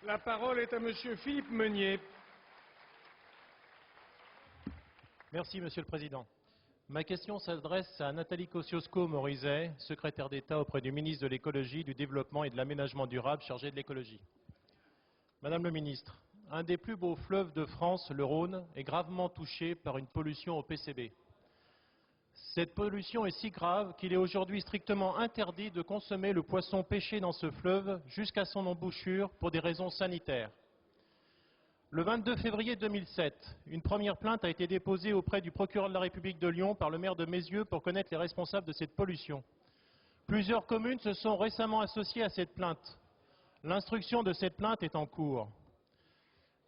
La parole est à Monsieur Philippe Meunier. Merci, Monsieur le Président. Ma question s'adresse à Nathalie Kosciusko-Morizet, secrétaire d'État auprès du ministre de l'Écologie, du Développement et de l'Aménagement durable chargé de l'écologie. Madame le ministre, un des plus beaux fleuves de France, le Rhône, est gravement touché par une pollution au PCB. Cette pollution est si grave qu'il est aujourd'hui strictement interdit de consommer le poisson pêché dans ce fleuve jusqu'à son embouchure pour des raisons sanitaires. Le 22 février 2007, une première plainte a été déposée auprès du procureur de la République de Lyon par le maire de Meyzieux pour connaître les responsables de cette pollution. Plusieurs communes se sont récemment associées à cette plainte. L'instruction de cette plainte est en cours.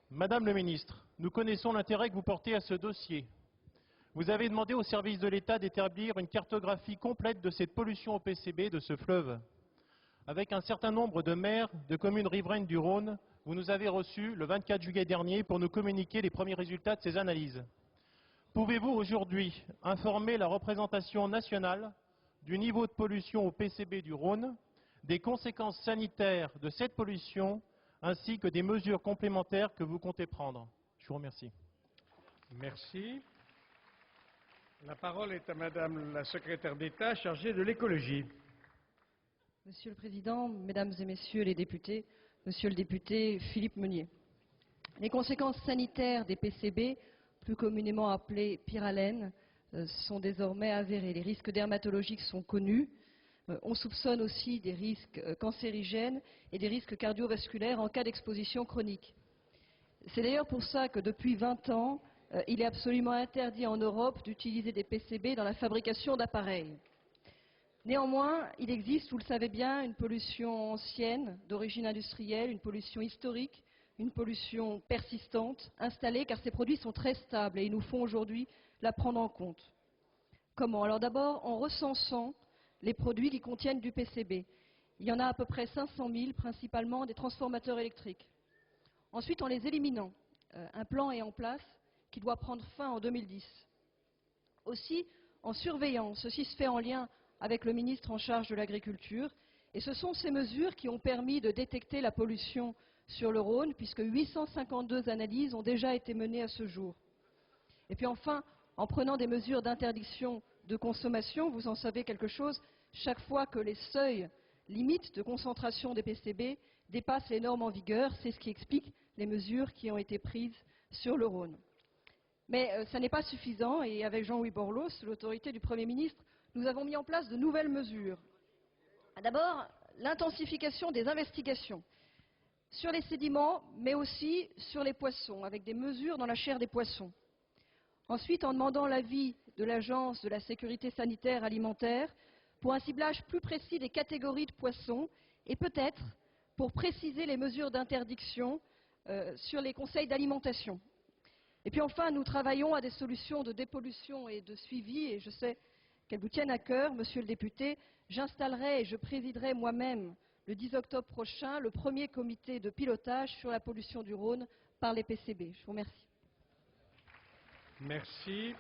Madame le ministre, nous connaissons l'intérêt que vous portez à ce dossier. Vous avez demandé au service de l'État d'établir une cartographie complète de cette pollution au PCB de ce fleuve. Avec un certain nombre de maires de communes riveraines du Rhône, vous nous avez reçus le 24 juillet dernier pour nous communiquer les premiers résultats de ces analyses. Pouvez-vous aujourd'hui informer la représentation nationale du niveau de pollution au PCB du Rhône, des conséquences sanitaires de cette pollution, ainsi que des mesures complémentaires que vous comptez prendre? Je vous remercie. Merci. La parole est à Madame la secrétaire d'État chargée de l'écologie. Monsieur le Président, Mesdames et Messieurs les députés, Monsieur le député Philippe Meunier, les conséquences sanitaires des PCB, plus communément appelés pyralènes, sont désormais avérées. Les risques dermatologiques sont connus. On soupçonne aussi des risques cancérigènes et des risques cardiovasculaires en cas d'exposition chronique. C'est d'ailleurs pour ça que depuis 20 ans, il est absolument interdit en Europe d'utiliser des PCB dans la fabrication d'appareils. Néanmoins, il existe, vous le savez bien, une pollution ancienne, d'origine industrielle, une pollution historique, une pollution persistante, installée, car ces produits sont très stables et il nous faut aujourd'hui la prendre en compte. Comment? Alors d'abord, en recensant les produits qui contiennent du PCB. Il y en a à peu près 500 000, principalement des transformateurs électriques. Ensuite, en les éliminant. Un plan est en place qui doit prendre fin en 2010. Aussi, en surveillant, ceci se fait en lien avec le ministre en charge de l'agriculture, et ce sont ces mesures qui ont permis de détecter la pollution sur le Rhône, puisque 852 analyses ont déjà été menées à ce jour. Et puis enfin, en prenant des mesures d'interdiction de consommation, vous en savez quelque chose, chaque fois que les seuils limites de concentration des PCB dépassent les normes en vigueur, c'est ce qui explique les mesures qui ont été prises sur le Rhône. Mais ça n'est pas suffisant et avec Jean-Louis Borloo, sous l'autorité du Premier ministre, nous avons mis en place de nouvelles mesures. D'abord, l'intensification des investigations sur les sédiments, mais aussi sur les poissons, avec des mesures dans la chair des poissons. Ensuite, en demandant l'avis de l'Agence de la sécurité sanitaire alimentaire pour un ciblage plus précis des catégories de poissons et peut-être pour préciser les mesures d'interdiction sur les conseils d'alimentation. Et puis enfin, nous travaillons à des solutions de dépollution et de suivi, et je sais qu'elles vous tiennent à cœur, Monsieur le député. J'installerai et je présiderai moi-même le 10 octobre prochain le premier comité de pilotage sur la pollution du Rhône par les PCB. Je vous remercie. Merci.